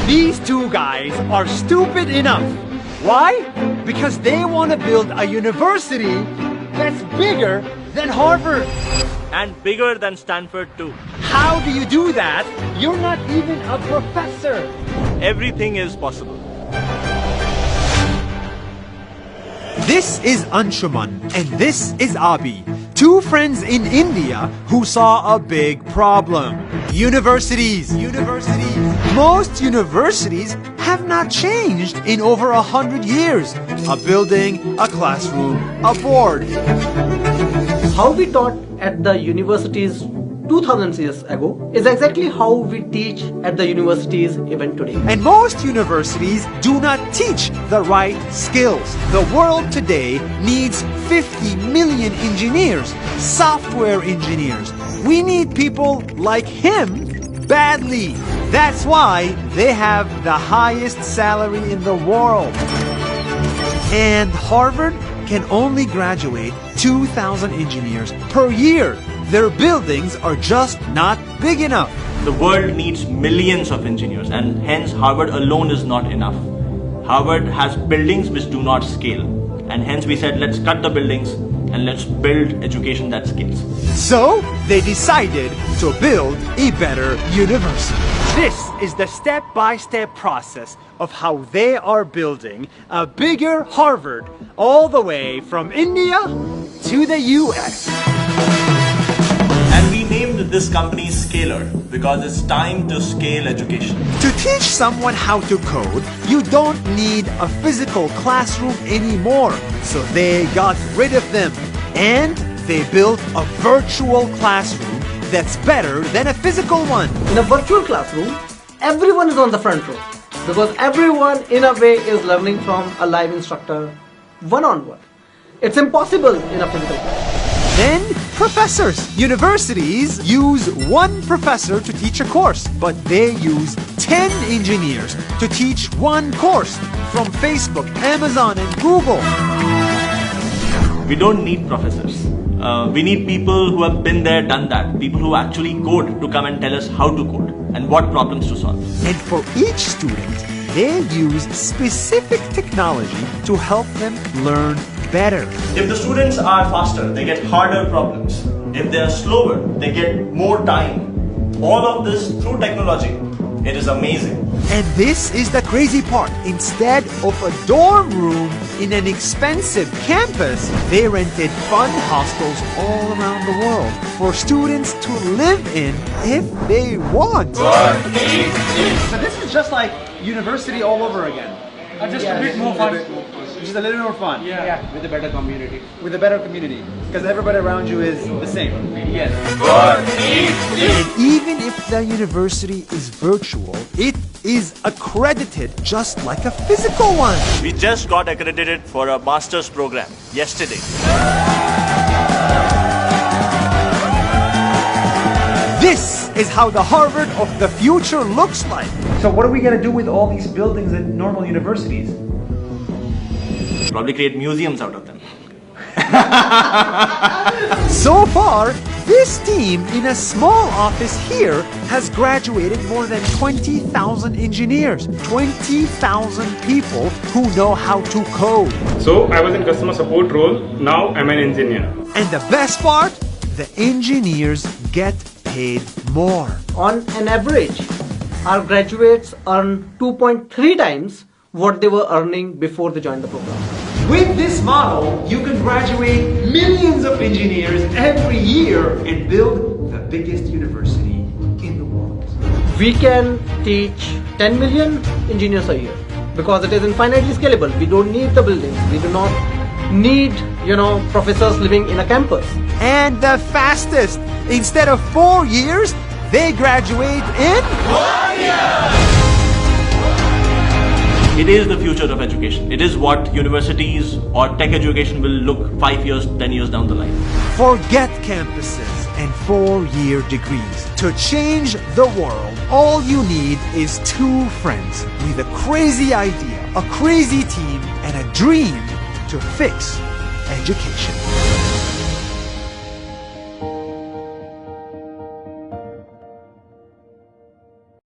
These two guys are stupid enough. Why? Because they want to build a university that's bigger than Harvard. And bigger than Stanford too. How do you do that? You're not even a professor. Everything is possible. This is Anshuman and this is Abi, two friends in India who saw a big problem. Universities. Most universities have not changed in over 100 years. A building, a classroom, a board. How we taught at the universities 2000 years ago is exactly how we teach at the universities even today. And most universities do not teach the right skills. The world today needs 50 million engineers, software engineers. We need people like him badly. That's why they have the highest salary in the world. And Harvard can only graduate 2,000 engineers per year. Their buildings are just not big enough. The world needs millions of engineers, and hence Harvard alone is not enough. Harvard has buildings which do not scale, and hence we said let's cut the buildings and let's build education that scales. So they decided to build a better university. This is the step-by-step process of how they are building a bigger Harvard all the way from India to the US. And we named this company Scalar because it's time to scale education. To teach someone how to code, you don't need a physical classroom anymore. So they got rid of them and they built a virtual classroom that's better than a physical one. In a virtual classroom, everyone is on the front row because everyone in a way is learning from a live instructor one-on-one. It's impossible in a physical class. Then professors. Universities use one professor to teach a course, but they use 10 engineers to teach one course from Facebook, Amazon, and Google. We don't need professors. We need people who have been there, done that. People who actually code to come and tell us how to code and what problems to solve. And for each student, they use specific technology to help them learn better. If the students are faster, they get harder problems. If they are slower, they get more time. All of this through technology. It is amazing. And this is the crazy part. Instead of a dorm room in an expensive campus, they rented fun hostels all around the world for students to live in if they want. So this is just like university all over again. Just a bit more fun. Just a little more fun. Yeah, with a better community. With a better community. Because everybody around you is the same. Yes. And even if the university is virtual, it is accredited just like a physical one. We just got accredited for a master's program yesterday. This is how the Harvard of the future looks like. So what are we going to do with all these buildings at normal universities? Probably create museums out of them. So far, this team in a small office here has graduated more than 20,000 engineers, 20,000 people who know how to code. So I was in customer support role, now I'm an engineer. And the best part, the engineers get paid more. On an average, our graduates earn 2.3 times what they were earning before they joined the program. With this model, you can graduate millions of engineers every year and build the biggest university in the world. We can teach 10 million engineers a year because it is infinitely scalable. We don't need the buildings. We do not need, professors living in a campus. And the fastest. Instead of 4 years, they graduate in 1 year. It is the future of education. It is what universities or tech education will look 5 years, 10 years down the line. Forget campuses and 4-year degrees. To change the world, all you need is 2 friends with a crazy idea, a crazy team, and a dream to fix education.